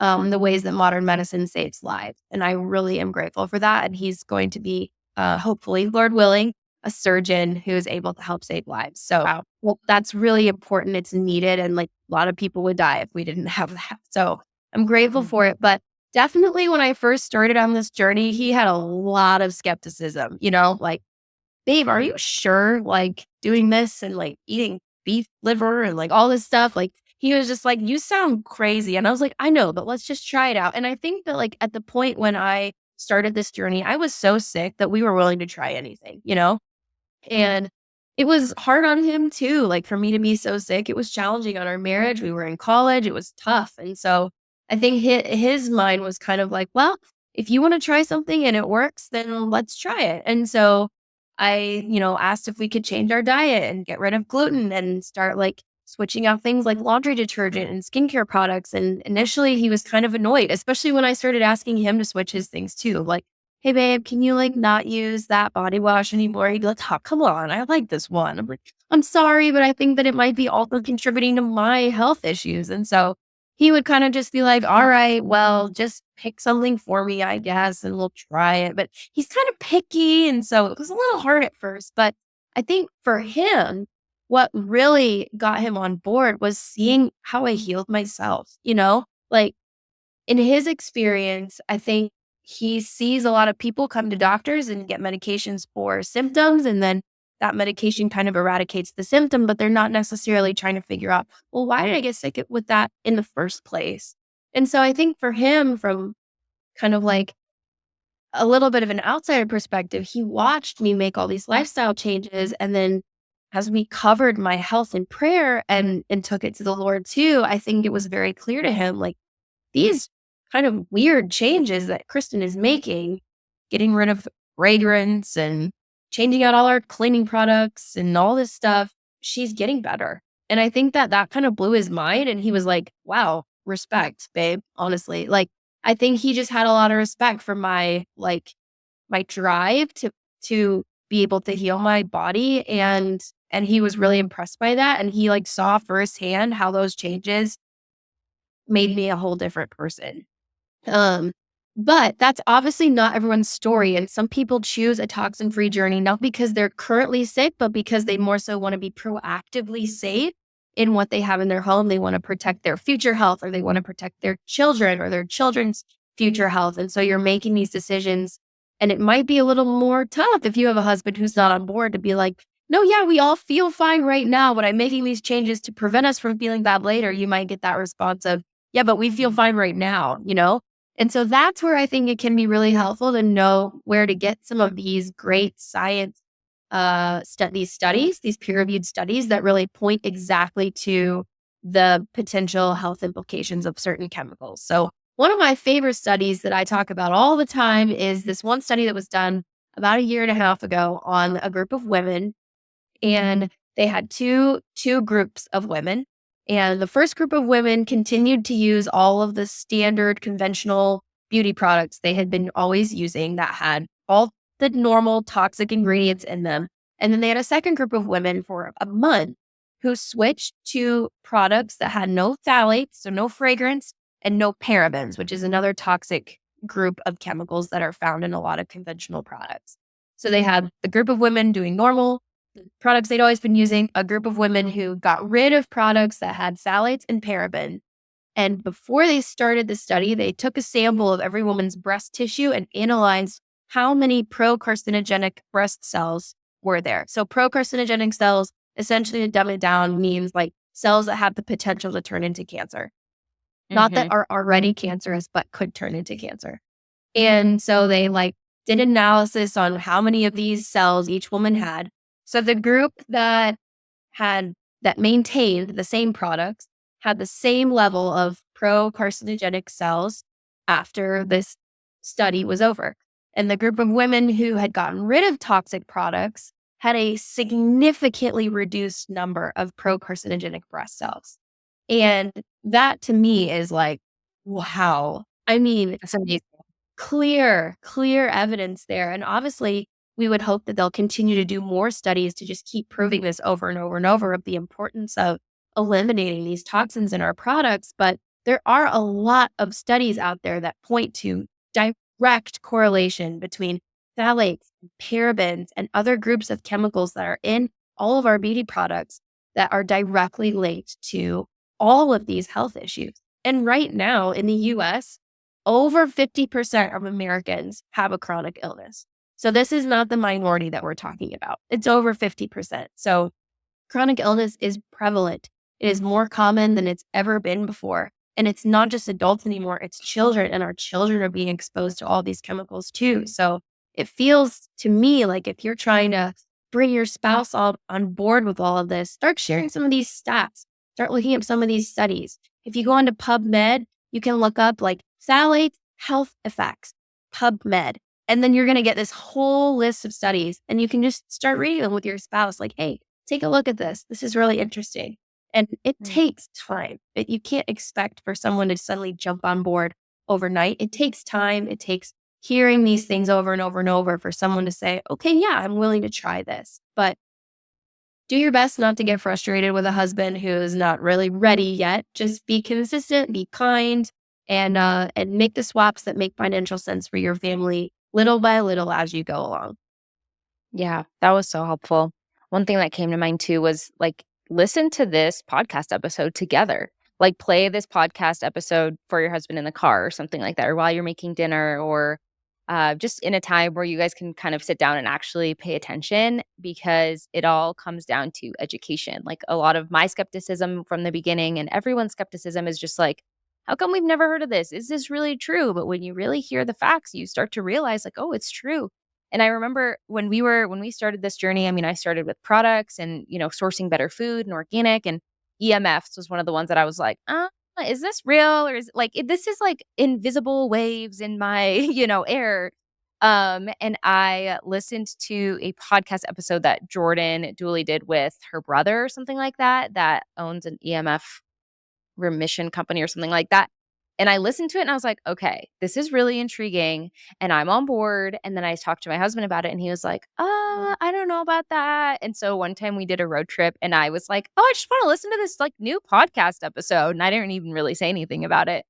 the ways that modern medicine saves lives. And I really am grateful for that. And he's going to be hopefully, Lord willing, a surgeon who is able to help save lives. So, Wow. well, that's really important. It's needed. And like a lot of people would die if we didn't have that. So I'm grateful for it. But definitely when I first started on this journey, he had a lot of skepticism, like, babe, are you sure like doing this and like eating beef liver and like all this stuff? Like, he was just like, you sound crazy. And I was like, I know, but let's just try it out. And I think that like at the point when I started this journey, I was so sick that we were willing to try anything. And it was hard on him too. Like for me to be so sick, it was challenging on our marriage. We were in college, it was tough. And so I think his mind was kind of like, well, if you want to try something and it works, then let's try it. And so I, asked if we could change our diet and get rid of gluten and start like switching out things like laundry detergent and skincare products. And initially he was kind of annoyed, especially when I started asking him to switch his things too. Like, hey babe, can you like not use that body wash anymore? He'd be like, oh, come on, I like this one. I'm like, I'm sorry, but I think that it might be also contributing to my health issues. And so he would kind of just be like, all right, well, just pick something for me, I guess, and we'll try it. But he's kind of picky. And so it was a little hard at first. But I think for him, what really got him on board was seeing how I healed myself. Like in his experience, I think he sees a lot of people come to doctors and get medications for symptoms, and then that medication kind of eradicates the symptom, but they're not necessarily trying to figure out, well, why did I get sick with that in the first place? And so I think for him, from kind of like a little bit of an outsider perspective, he watched me make all these lifestyle changes. And then as we covered my health in prayer and took it to the Lord too, I think it was very clear to him, like, these kind of weird changes that Kristen is making, getting rid of fragrance and changing out all our cleaning products and all this stuff, she's getting better. And I think that that kind of blew his mind. And he was like, wow, respect, babe. Honestly, like, I think he just had a lot of respect for my, like, my drive to be able to heal my body. And he was really impressed by that. And he like saw firsthand how those changes made me a whole different person. Um, but that's obviously not everyone's story. And some people choose a toxin free journey, not because they're currently sick, but because they more so want to be proactively safe in what they have in their home. They want to protect their future health, or they want to protect their children or their children's future health. And so you're making these decisions. And it might be a little more tough if you have a husband who's not on board to be like, no, yeah, we all feel fine right now, but I'm making these changes to prevent us from feeling bad later. You might get that response of, yeah, but we feel fine right now, you know? And so that's where I think it can be really helpful to know where to get some of these great science these studies, these peer-reviewed studies that really point exactly to the potential health implications of certain chemicals. So one of my favorite studies that I talk about all the time is this one study that was done about a year and a half ago on a group of women, and they had two groups of women. And the first group of women continued to use all of the standard conventional beauty products they had been always using that had all the normal toxic ingredients in them. And then they had a second group of women for a month who switched to products that had no phthalates, so no fragrance, and no parabens, which is another toxic group of chemicals that are found in a lot of conventional products. So they had the group of women doing normal products they'd always been using, a group of women who got rid of products that had phthalates and paraben. And before they started the study, they took a sample of every woman's breast tissue and analyzed how many pro-carcinogenic breast cells were there. So pro-carcinogenic cells, essentially to dumb it down, means like cells that have the potential to turn into cancer. Not that Mhm. are already cancerous, but could turn into cancer. And so they like did analysis on how many of these cells each woman had. So the group had that maintained the same products had the same level of pro carcinogenic cells after this study was over. And the group of women who had gotten rid of toxic products had a significantly reduced number of pro carcinogenic breast cells. And that to me is like, wow. I mean, That's amazing. clear evidence there. And obviously, we would hope that they'll continue to do more studies to just keep proving this over and over and over of the importance of eliminating these toxins in our products. But there are a lot of studies out there that point to direct correlation between phthalates, parabens, and other groups of chemicals that are in all of our beauty products that are directly linked to all of these health issues. And right now in the US, over 50% of Americans have a chronic illness. So this is not the minority that we're talking about. It's over 50%. So chronic illness is prevalent. It is more common than it's ever been before. And it's not just adults anymore, it's children. And our children are being exposed to all these chemicals too. So it feels to me like if you're trying to bring your spouse on board with all of this, start sharing some of these stats, start looking at some of these studies. If you go onto PubMed, you can look up like phthalates health effects, PubMed. And then you're going to get this whole list of studies and you can just start reading them with your spouse. Like, hey, take a look at this. This is really interesting. And it Mm. takes time. You can't expect for someone to suddenly jump on board overnight. It takes time. It takes hearing these things over and over and over for someone to say, okay, yeah, I'm willing to try this. But do your best not to get frustrated with a husband who is not really ready yet. Just be consistent, be kind, and make the swaps that make financial sense for your family little by little as you go along. Yeah, that was so helpful. One thing that came to mind too was like listen to this podcast episode together. Like play this podcast episode for your husband in the car or something like that, or while you're making dinner, or just in a time where you guys can kind of sit down and actually pay attention because it all comes down to education. Like a lot of my skepticism from the beginning and everyone's skepticism is just like, how come we've never heard of this? Is this really true? But when you really hear the facts, you start to realize like, oh, it's true. And I remember when we started this journey, I mean, I started with products and, sourcing better food and organic, and EMFs was one of the ones that I was like, is this real? Or is it like, this is like invisible waves in my, air. And I listened to a podcast episode that Jordan Dooley did with her brother or something like that, that owns an EMF remission company or something like that. And I listened to it and I was like, okay, this is really intriguing and I'm on board. And then I talked to my husband about it and he was like, I don't know about that. And so one time we did a road trip and I was like, oh, I just want to listen to this like new podcast episode. And I didn't even really say anything about it.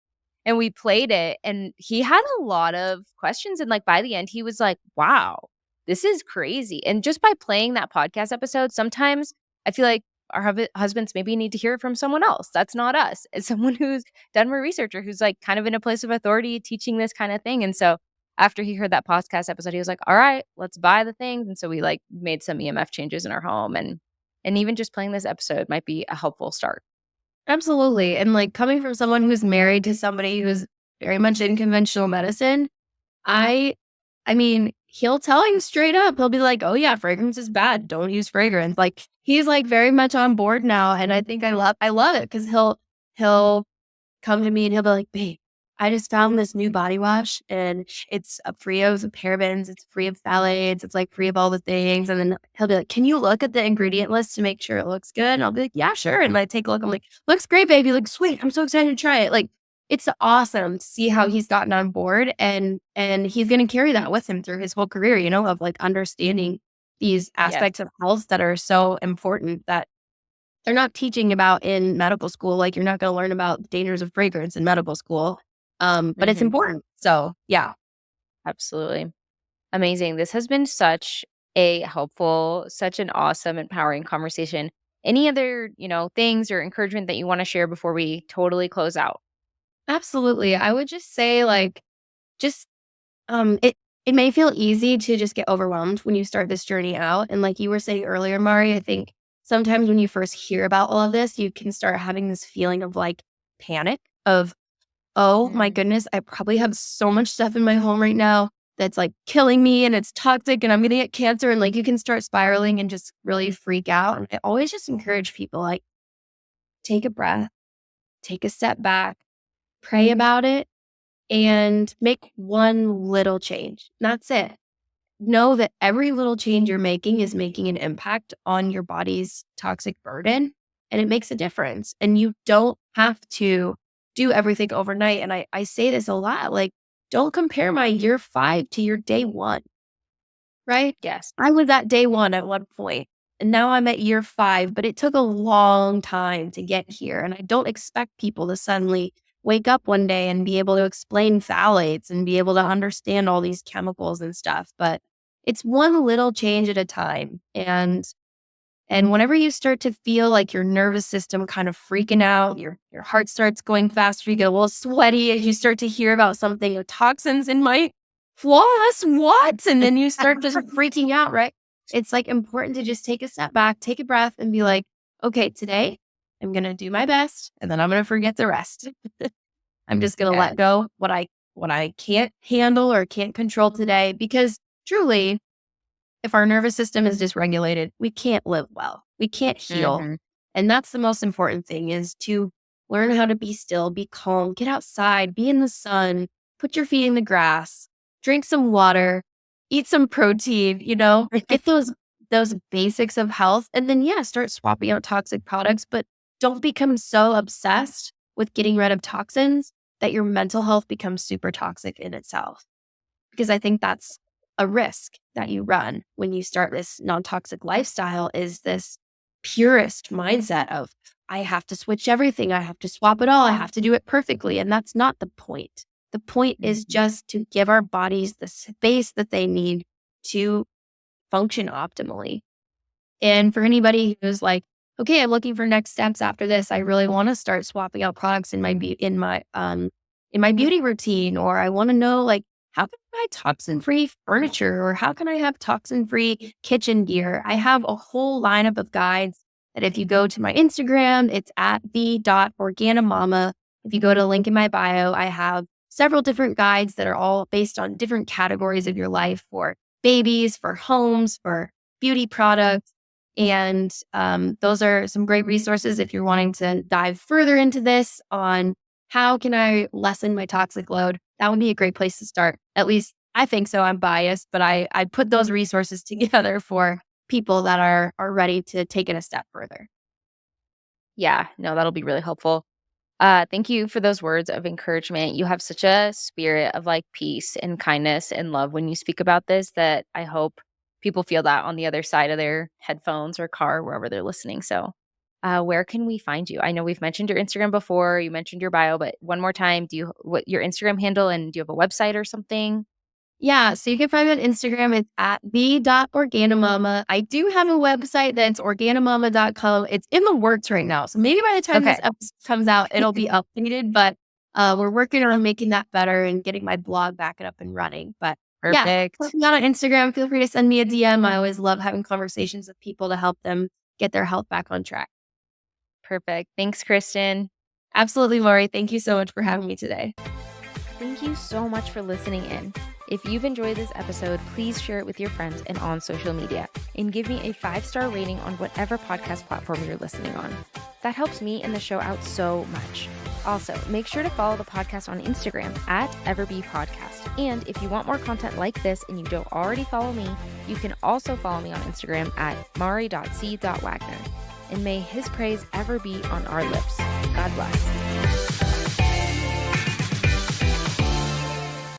And we played it and he had a lot of questions. And like by the end, he was like, wow, this is crazy. And just by playing that podcast episode, sometimes I feel like our husbands maybe need to hear it from someone else. That's not us. It's someone who's done more research or who's like kind of in a place of authority teaching this kind of thing. And so after he heard that podcast episode, he was like, all right, let's buy the things. And so we like made some EMF changes in our home and even just playing this episode might be a helpful start. Absolutely. And like coming from someone who's married to somebody who's very much in conventional medicine, I I mean, he'll tell you straight up. He'll be like, "Oh yeah, fragrance is bad. Don't use fragrance." Like he's like very much on board now, and I love it because he'll come to me and he'll be like, "Babe, I just found this new body wash and it's free of parabens, it's free of phthalates, it's like free of all the things." And then he'll be like, "Can you look at the ingredient list to make sure it looks good?" And I'll be like, "Yeah, sure." And I take a look. I'm like, "Looks great, baby. Like, sweet. I'm so excited to try it." Like, it's awesome to see how he's gotten on board and he's going to carry that with him through his whole career, of like understanding these Yes. aspects of health that are so important that they're not teaching about in medical school. Like you're not going to learn about the dangers of fragrance in medical school. But it's Hmm. important. So yeah, Absolutely. Amazing. This has been such a helpful, such an awesome, empowering conversation. Any other, things or encouragement that you want to share before we totally close out? absolutely. I would just say like, just, it may feel easy to just get overwhelmed when you start this journey out. And like you were saying earlier, Mari, I think sometimes when you first hear about all of this, you can start having this feeling of like panic of, oh my Mm. goodness, I probably have so much stuff in my home right now that's like killing me and it's toxic and I'm gonna get cancer. And like you can start spiraling and just really freak out. And I always just encourage people like take a breath, take a step back, pray about it, and make one little change. That's it. Know that every little change you're making is making an impact on your body's toxic burden and it makes a difference. And you don't have to do everything overnight. And I say this a lot like, don't compare my year 5 to your day 1, right? Yes. I was at day 1 at one point, and now I'm at year 5, but it took a long time to get here. And I don't expect people to suddenly wake up one day and be able to explain phthalates and be able to understand all these chemicals and stuff. But it's one little change at a time. And whenever you start to feel like your nervous system kind of freaking out, your heart starts going faster, you get a little sweaty as you start to hear about something, toxins in my floss, what? And then you start just freaking out, right? It's like important to just take a step back, take a breath, and be like, okay, today I'm gonna do my best, and then I'm gonna forget the rest. I'm just gonna Yes. let go what I can't handle or can't control today, because truly if our nervous system is dysregulated, we can't live well. We can't heal. Mhm. And that's the most important thing is to learn how to be still, be calm, get outside, be in the sun, put your feet in the grass, drink some water, eat some protein, get those basics of health. And then yeah, start swapping out toxic products, but don't become so obsessed with getting rid of toxins that your mental health becomes super toxic in itself, because I think that's a risk that you run when you start this non-toxic lifestyle is this purist mindset of I have to switch everything, I have to swap it all, I have to do it perfectly, and that's not the point. The point is Mhm. just to give our bodies the space that they need to function optimally. And for anybody who's like, okay, I'm looking for next steps after this. I really want to start swapping out products in my in my beauty routine, or I want to know like how can I buy toxin-free furniture, or how can I have toxin-free kitchen gear? I have a whole lineup of guides that if you go to my Instagram, it's at the.organamama. If you go to the link in my bio, I have several different guides that are all based on different categories of your life for babies, for homes, for beauty products. And those are some great resources if you're wanting to dive further into this on how can I lessen my toxic load. That would be a great place to start, at least I think so. I'm biased, but I put those resources together for people that are ready to take it a step further. Yeah, no, that'll be really helpful. Thank you for those words of encouragement. You have such a spirit of like peace and kindness and love when you speak about this that I hope people feel that on the other side of their headphones or car, wherever they're listening. So, where can we find you? I know we've mentioned your Instagram before, you mentioned your bio, but one more time, do you what your Instagram handle and do you have a website or something? Yeah, so you can find me on Instagram. It's at the.organimama. I do have a website that's organimama.com. It's in the works right now. So maybe by the time this Okay, episode comes out, it'll be updated, but we're working on making that better and getting my blog back up and running. But yeah, check perfect. me out on Instagram. Feel free to send me a DM. I always love having conversations with people to help them get their health back on track. Perfect. Thanks, Kristen. Absolutely, Lori. Thank you so much for having me today. Thank you so much for listening in. If you've enjoyed this episode, please share it with your friends and on social media, and give me a 5-star rating on whatever podcast platform you're listening on. That helps me and the show out so much. Also, make sure to follow the podcast on Instagram at EverBePodcast. And if you want more content like this and you don't already follow me, you can also follow me on Instagram at mari.c.wagner. And may his praise ever be on our lips. God bless.